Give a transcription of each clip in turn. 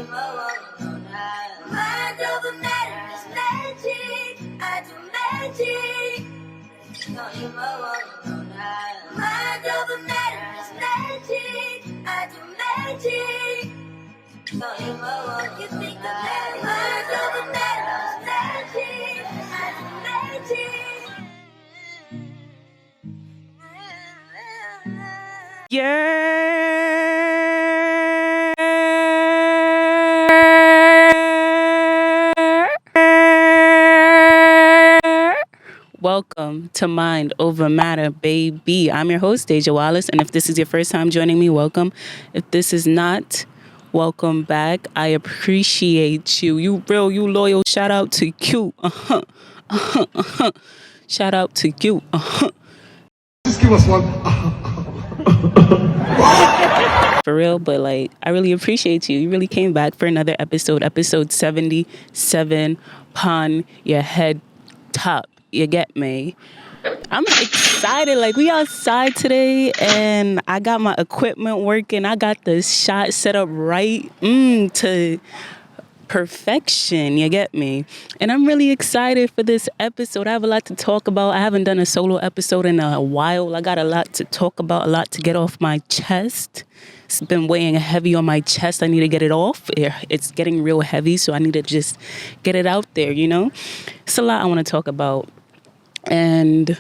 Mind over matter is magic. I do magic. Mind over matter is magic. I do magic. You think of that? Mind over matter is magic. I do magic. Welcome to Mind Over Matter, baby. I'm your host, DEJA Wallace, and if this is your first time joining me, welcome. If this is not, welcome back. I appreciate you. You real, you loyal. Shout out to you. Shout out to you. Just give us one. For real, but like, I really appreciate you. You really came back for another episode 77, pon your head top. You get me? I'm excited. Like, we outside today, and I got my equipment working. I got the shot set up right to perfection. You get me? And I'm really excited for this episode. I have a lot to talk about. I haven't done a solo episode in a while. I got a lot to talk about, a lot to get off my chest. It's been weighing heavy on my chest. I need to get it off. It's getting real heavy, so I need to just get it out there, you know? It's a lot I want to talk about. And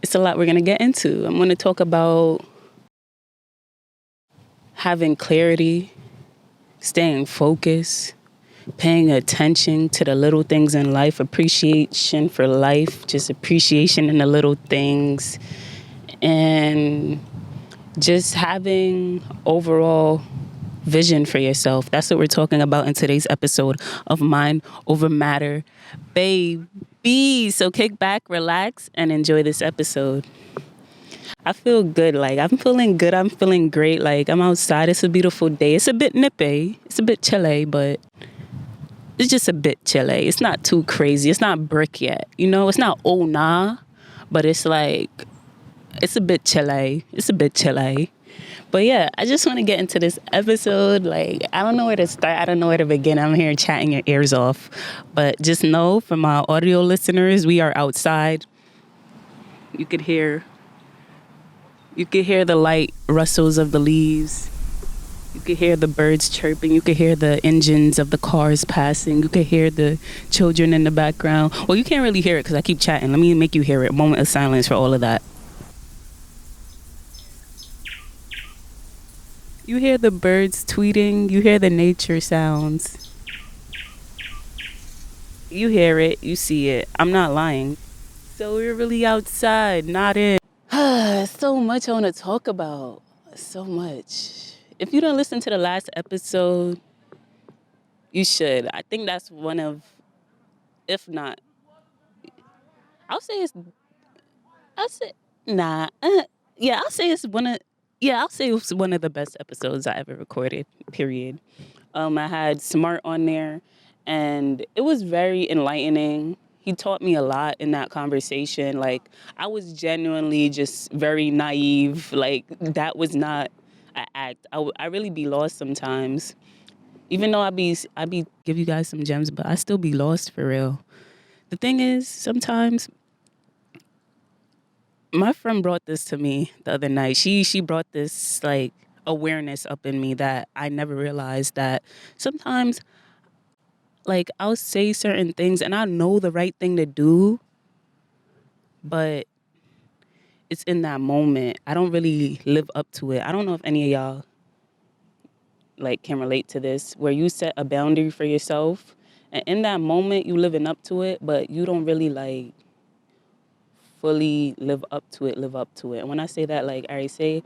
it's a lot we're going to get into. I'm going to talk about having clarity, staying focused, paying attention to the little things in life, appreciation for life, just appreciation in the little things, and just having overall vision for yourself. That's what we're talking about in today's episode of Mind Over Matter, baby. So kick back, relax, and enjoy this episode. I feel good. Like, I'm feeling good. I'm feeling great. Like, I'm outside. It's a beautiful day. It's a bit nippy. It's a bit chilly, but it's just a bit chilly. It's not too crazy. It's not brick yet. You know, it's not oh nah, but it's like, it's a bit chilly. It's a bit chilly. But yeah, I just want to get into this episode. Like, I don't know where to start. I don't know where to begin. I'm here chatting your ears off. But just know, for my audio listeners, we are outside. You could hear the light rustles of the leaves. You could hear the birds chirping. You could hear the engines of the cars passing. You could hear the children in the background. Well, you can't really hear it because I keep chatting. Let me make you hear it. Moment of silence for all of that. You hear the birds tweeting. You hear the nature sounds. You hear it. You see it. I'm not lying. So we're really outside, not in. So much I want to talk about. So much. If you don't listen to the last episode, you should. I think that's one of, if not, I'll say it's one of the best episodes I ever recorded, period. I had Smart on there, and it was very enlightening. He taught me a lot in that conversation. Like, I was genuinely just very naive. Like, that was not an act. I really be lost sometimes. Even though I be give you guys some gems, but I still be lost for real. The thing is, sometimes my friend brought this to me the other night. She brought this like awareness up in me that I never realized, that sometimes like I'll say certain things and I know the right thing to do, but it's in that moment. I don't really live up to it. I don't know if any of y'all like can relate to this, where you set a boundary for yourself and in that moment you living up to it, but you don't really like fully live up to it. And when I say that, like I set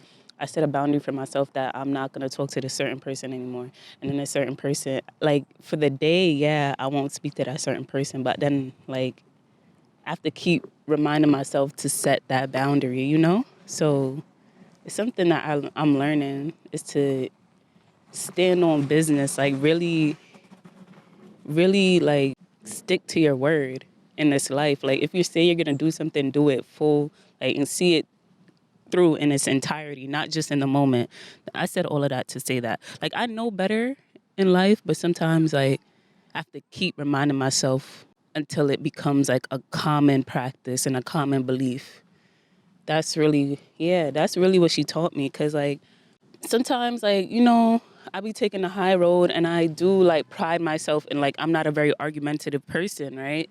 a boundary for myself that I'm not going to talk to this certain person anymore. And then a certain person, like for the day, yeah, I won't speak to that certain person. But then like I have to keep reminding myself to set that boundary, you know? So it's something that I'm learning, is to stand on business, like really, really like stick to your word in this life. Like if you say you're going to do something, do it full, like, and see it through in its entirety, not just in the moment. I said all of that to say that. Like, I know better, in life, but sometimes like I have to keep reminding myself until it becomes like a common practice and a common belief. That's really what she taught me. Cause like sometimes like, I be taking the high road and I do like pride myself in like, I'm not a very argumentative person, right?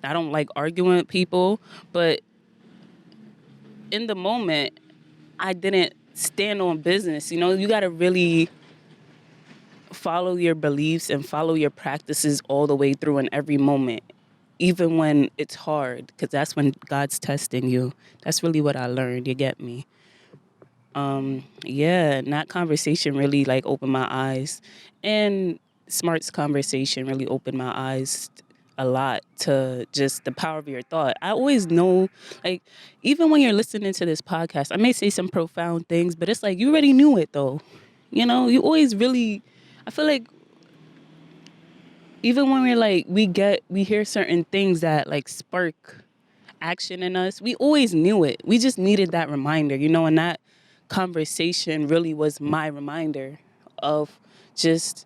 I don't like arguing with people, but in the moment, I didn't stand on business. You got to really follow your beliefs and follow your practices all the way through in every moment, even when it's hard, because that's when God's testing you. That's really what I learned. You get me? Yeah, and that conversation really like opened my eyes, and Smart's conversation really opened my eyes a lot to just the power of your thought. I always know, like, even when you're listening to this podcast, I may say some profound things, but it's like you already knew it though. You always really, I feel like even when we're like we hear certain things that like spark action in us, we always knew it. We just needed that reminder, and that conversation really was my reminder of just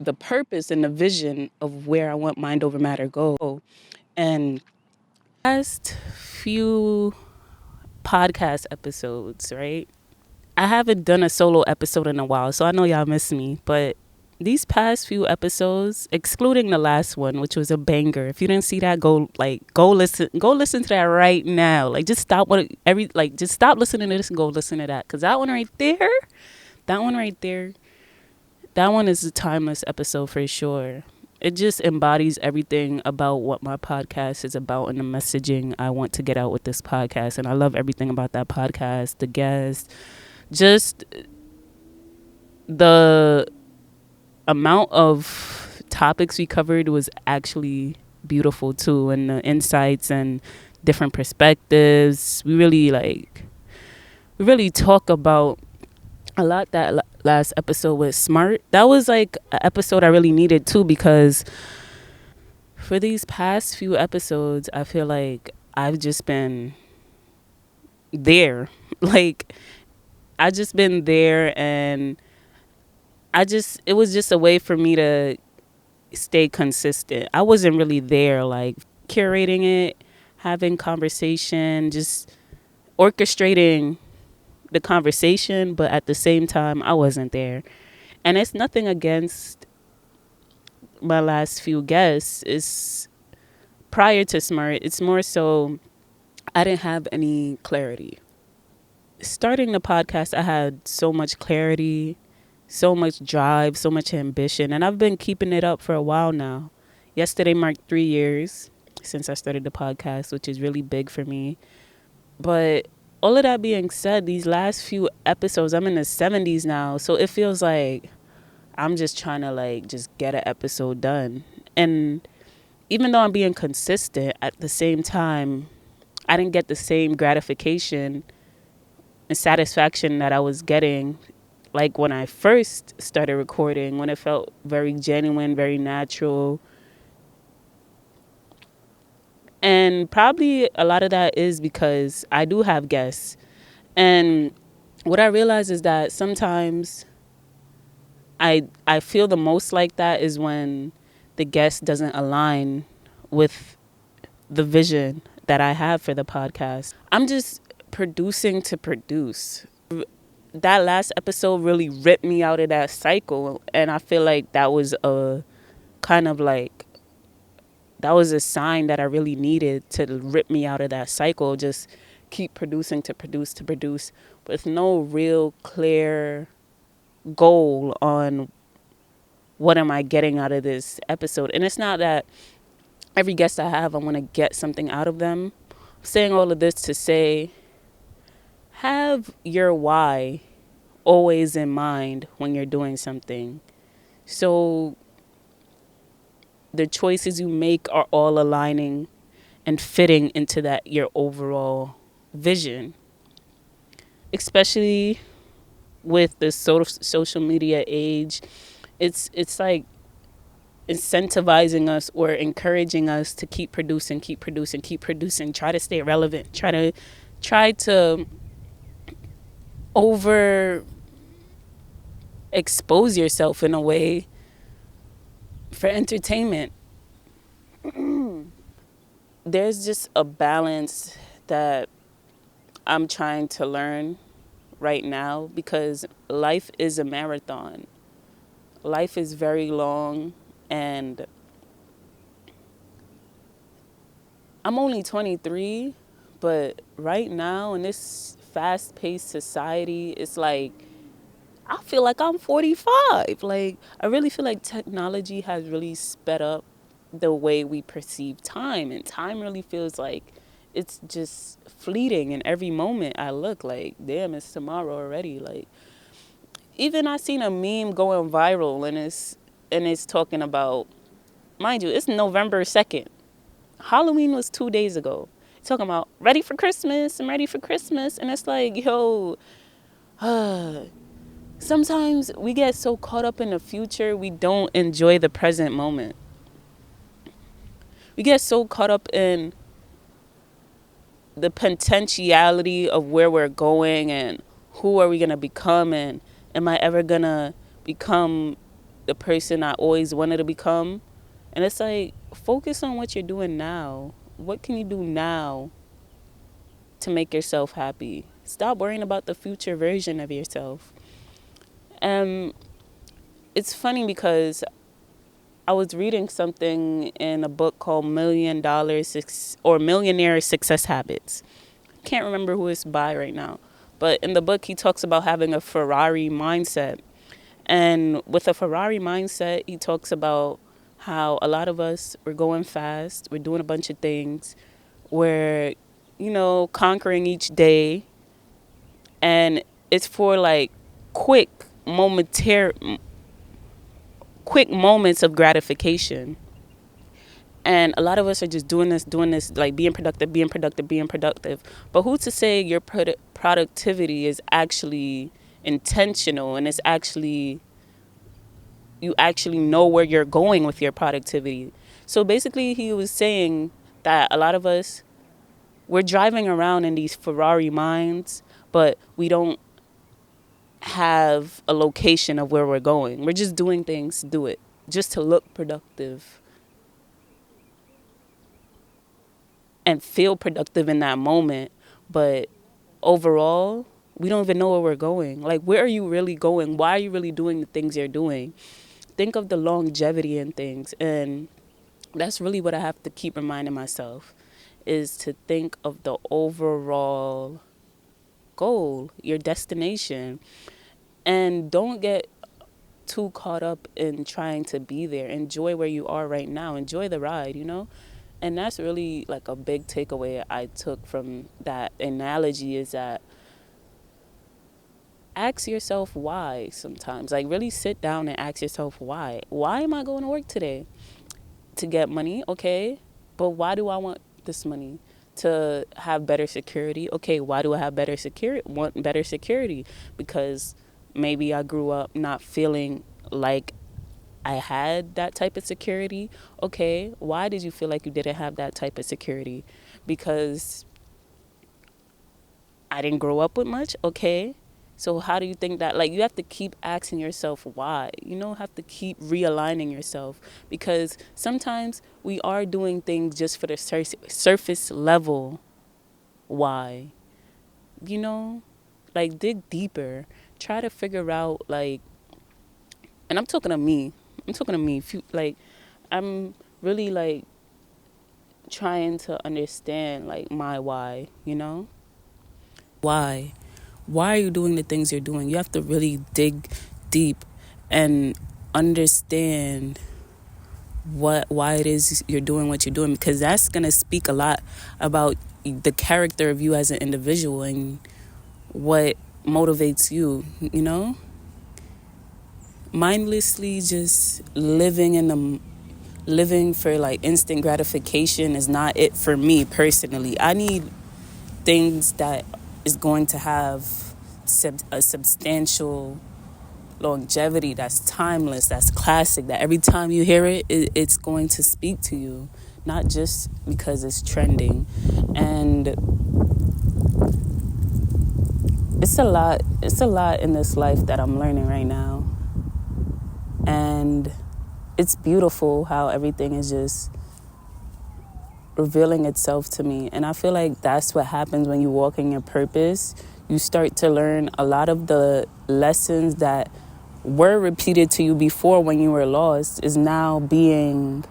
the purpose and the vision of where I want Mind Over Matter go. And last few podcast episodes, right? I haven't done a solo episode in a while, so I know y'all miss me, but these past few episodes, excluding the last one, which was a banger. If you didn't see that, go listen to that right now. Like just stop just stop listening to this and go listen to that. Cause that one right there, that one is a timeless episode for sure. It just embodies everything about what my podcast is about and the messaging I want to get out with this podcast. And I love everything about that podcast, the guests, just the amount of topics we covered was actually beautiful too, and the insights and different perspectives. We really talk about a lot. That last episode was Smart. That was like an episode I really needed too, because for these past few episodes I feel like I've just been there. Like I just been there, and it was just a way for me to stay consistent. I wasn't really there, like curating it, having conversation, just orchestrating the conversation, but at the same time, I wasn't there. And it's nothing against my last few guests. It's prior to Smart, it's more so I didn't have any clarity. Starting the podcast, I had so much clarity, so much drive, so much ambition, and I've been keeping it up for a while now. Yesterday marked 3 years since I started the podcast, which is really big for me. But all of that being said, these last few episodes, I'm in the 70s now, so it feels like I'm just trying to like just get an episode done. And even though I'm being consistent, at the same time, I didn't get the same gratification and satisfaction that I was getting like when I first started recording, when it felt very genuine, very natural. And probably a lot of that is because I do have guests. And what I realize is that sometimes I feel the most like that is when the guest doesn't align with the vision that I have for the podcast. I'm just producing to produce. That last episode really ripped me out of that cycle, and I feel like that was a kind of like that was a sign that I really needed to rip me out of that cycle. Just keep producing to produce with no real clear goal on what am I getting out of this episode. And it's not that every guest I have, I want to get something out of them. I'm saying all of this to say, have your why always in mind when you're doing something. So the choices you make are all aligning and fitting into that your overall vision. Especially with the social media age, it's like incentivizing us or encouraging us to keep producing, try to stay relevant, try to over expose yourself in a way for entertainment. There's just a balance that I'm trying to learn right now, because life is a marathon. Life is very long, and I'm only 23, but right now in this fast-paced society, it's like I feel like I'm 45. Like, I really feel like technology has really sped up the way we perceive time, and time really feels like it's just fleeting. In every moment I look, like, damn, it's tomorrow already. Like, even I seen a meme going viral, and it's talking about, mind you, it's November 2nd. Halloween was 2 days ago. It's talking about ready for Christmas, I'm ready for Christmas. And it's like, yo, sometimes we get so caught up in the future, we don't enjoy the present moment. We get so caught up in the potentiality of where we're going and who are we going to become, and am I ever going to become the person I always wanted to become? And it's like, focus on what you're doing now. What can you do now to make yourself happy? Stop worrying about the future version of yourself. And it's funny because I was reading something in a book called Millionaire Success Habits. Can't remember who it's by right now. But in the book, he talks about having a Ferrari mindset. And with a Ferrari mindset, he talks about how a lot of us, we're going fast, we're doing a bunch of things, we're, conquering each day. And it's for like quick, quick moments of gratification. And a lot of us are just doing this, like being productive. But who's to say your productivity is actually intentional, and it's actually, you actually know where you're going with your productivity? So basically, he was saying that a lot of us, we're driving around in these Ferrari minds, but we don't have a location of where we're going. We're just doing things to do it, just to look productive and feel productive in that moment. But overall, we don't even know where we're going. Like, where are you really going? Why are you really doing the things you're doing? Think of the longevity in things. And that's really what I have to keep reminding myself, is to think of the overall goal, your destination. And don't get too caught up in trying to be there. Enjoy where you are right now. Enjoy the ride, And that's really like a big takeaway I took from that analogy, is that ask yourself why sometimes. Like, really sit down and ask yourself why. Why am I going to work today? To get money, okay. But why do I want this money? To have better security. Okay, why do I have want better security? Because maybe I grew up not feeling like I had that type of security. Okay, why did you feel like you didn't have that type of security? Because I didn't grow up with much. Okay, so how do you think that, like, you have to keep asking yourself why. Have to keep realigning yourself, because sometimes we are doing things just for the surface level why. Like, dig deeper. Try to figure out, like, and I'm talking to me. Like, I'm really, like, trying to understand, like, my why, Why? Why are you doing the things you're doing? You have to really dig deep and understand why it is you're doing what you're doing, because that's going to speak a lot about the character of you as an individual and what motivates you, Mindlessly just living for like instant gratification is not it for me personally. I need things that is going to have a substantial longevity, that's timeless, that's classic, that every time you hear it, it's going to speak to you, not just because it's trending. And it's a lot in this life that I'm learning right now. And it's beautiful how everything is just revealing itself to me. And I feel like that's what happens when you walk in your purpose. You start to learn a lot of the lessons that were repeated to you before when you were lost is now being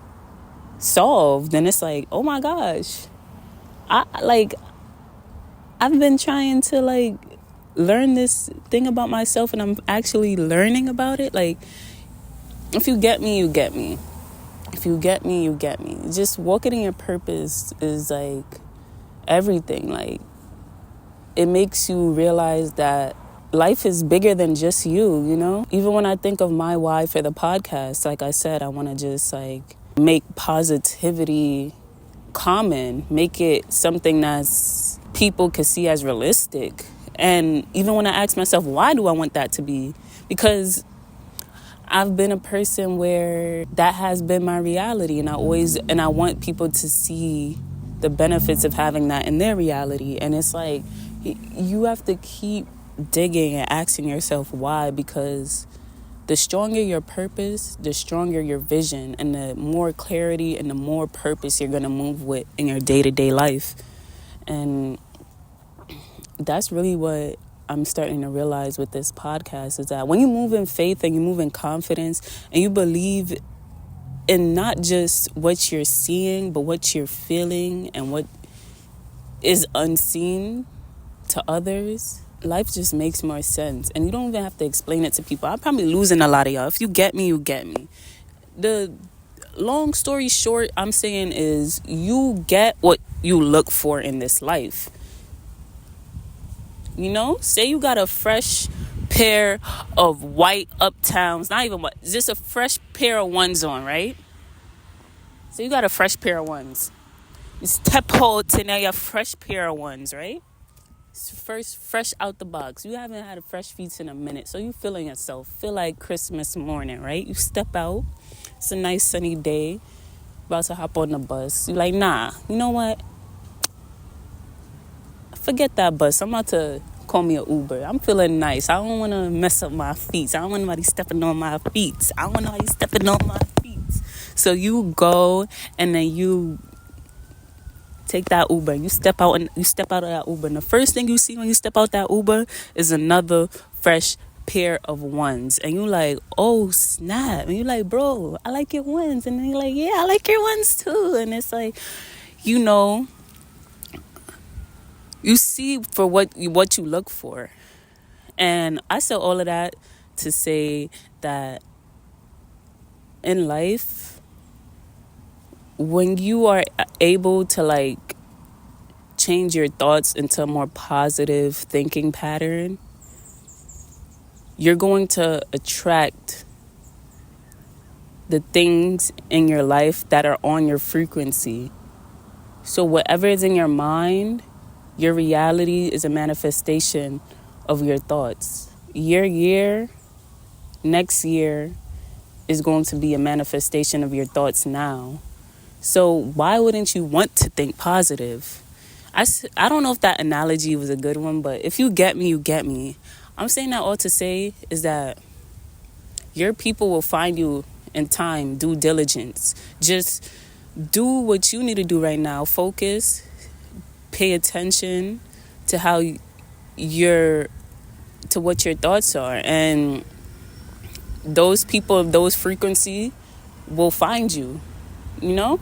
solved. And it's like, oh my gosh, I've been trying to learn this thing about myself, and I'm actually learning about it. Like, if you get me, you get me. If you get me, you get me. Just walking in your purpose is like everything. Like, it makes you realize that life is bigger than just you, you know? Even when I think of my why for the podcast, like I said, I want to just make positivity common, make it something that's people could see as realistic. And even when I ask myself, why do I want that to be? Because I've been a person where that has been my reality, and I want people to see the benefits of having that in their reality. And it's like, you have to keep digging and asking yourself why, because the stronger your purpose, the stronger your vision, and the more clarity and the more purpose you're going to move with in your day-to-day life. And that's really what I'm starting to realize with this podcast, is that when you move in faith and you move in confidence and you believe in not just what you're seeing, but what you're feeling and what is unseen to others, life just makes more sense. And you don't even have to explain it to people. I'm probably losing a lot of y'all. If you get me, you get me. The long story short, I'm saying is, you get what you look for in this life. You know, say you got a fresh pair of white Uptowns, not even white, just a fresh pair of ones on, right? So you got a fresh pair of ones. You step out to now your fresh pair of ones, right? It's first fresh out the box. You haven't had a fresh feet in a minute, so you feeling yourself. Feel like Christmas morning, right? You step out. It's a nice sunny day. About to hop on the bus. You like, nah, you know what? Forget that bus. I'm about to call me an Uber. I'm feeling nice. I don't want to mess up my feet. I don't want nobody stepping on my feet. I don't want nobody stepping on my feet. So you go and then you take that Uber. You step out of that Uber. And the first thing you see when you step out that Uber is another fresh pair of ones. And you like, oh snap. And you like, bro, I like your ones. And then you're like, yeah, I like your ones too. And it's like, you know, you see for what you look for. And I said all of that to say that in life, when you are able to change your thoughts into a more positive thinking pattern, you're going to attract the things in your life that are on your frequency. So whatever is in your mind, your reality is a manifestation of your thoughts. Your year, next year, is going to be a manifestation of your thoughts now. So why wouldn't you want to think positive? I don't know if that analogy was a good one, but if you get me, you get me. I'm saying that all to say is that your people will find you in time. Due diligence. Just do what you need to do right now. Focus. Pay attention to to what your thoughts are, and those people of those frequency will find you. You know,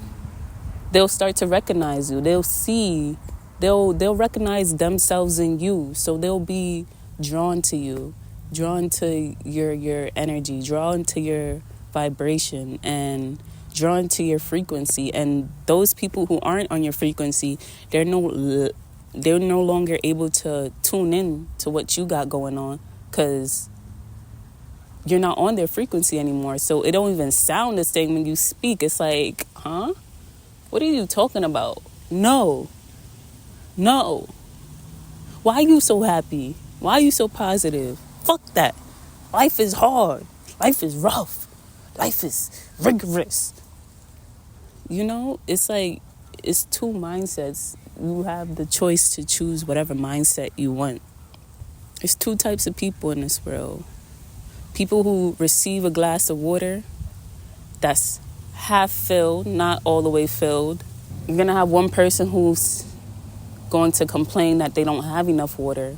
they'll start to recognize you. They'll recognize themselves in you, so they'll be drawn to you, drawn to your energy, drawn to your vibration, and drawn to your frequency. And those people who aren't on your frequency, they're no longer able to tune in to what you got going on, because you're not on their frequency anymore. So it don't even sound the same when you speak. It's like, huh? What are you talking about? No. Why are you so happy? Why are you so positive? Fuck that. Life is hard. Life is rough. Life is rigorous. You know, it's like, it's two mindsets. You have the choice to choose whatever mindset you want. There's two types of people in this world. People who receive a glass of water that's half filled, not all the way filled. You're going to have one person who's going to complain that they don't have enough water,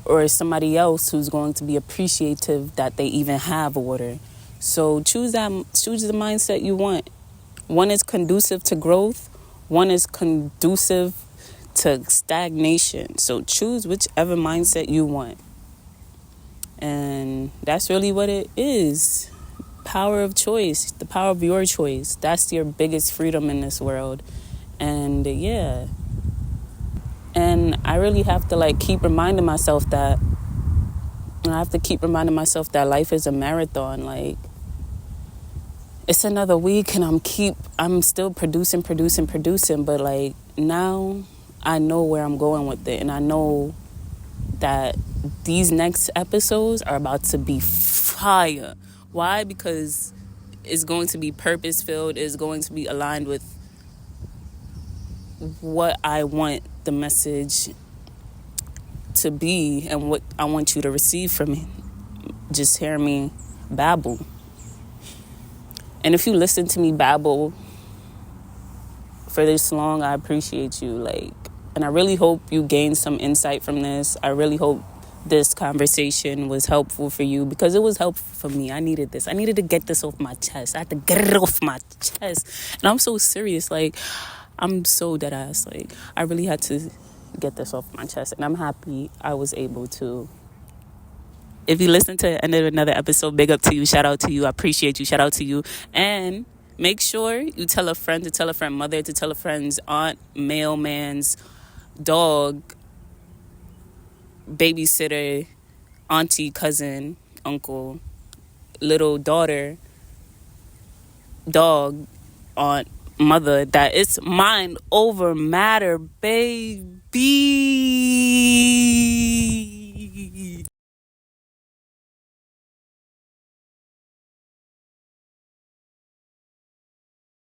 or somebody else who's going to be appreciative that they even have water. So choose the mindset you want. One is conducive to growth, one is conducive to stagnation. So choose whichever mindset you want. And that's really what it is. Power of choice, the power of your choice. That's your biggest freedom in this world. And yeah. And I really have to keep reminding myself that. And I have to keep reminding myself that life is a marathon. It's another week and I'm still producing. But now I know where I'm going with it. And I know that these next episodes are about to be fire. Why? Because it's going to be purpose filled. It's going to be aligned with what I want the message to be and what I want you to receive from me. Just hear me babble. And if you listen to me babble for this long, I appreciate you. And I really hope you gained some insight from this. I really hope this conversation was helpful for you, because it was helpful for me. I needed this. I needed to get this off my chest. I had to get it off my chest. And I'm so serious. I'm so dead ass. I really had to get this off my chest. And I'm happy I was able to. If you listen to the end of another episode, big up to you. Shout out to you. I appreciate you. Shout out to you. And make sure you tell a friend to tell a friend, mother to tell a friend's aunt, mailman's dog, babysitter, auntie, cousin, uncle, little daughter, dog, aunt, mother, that it's mind over matter, baby.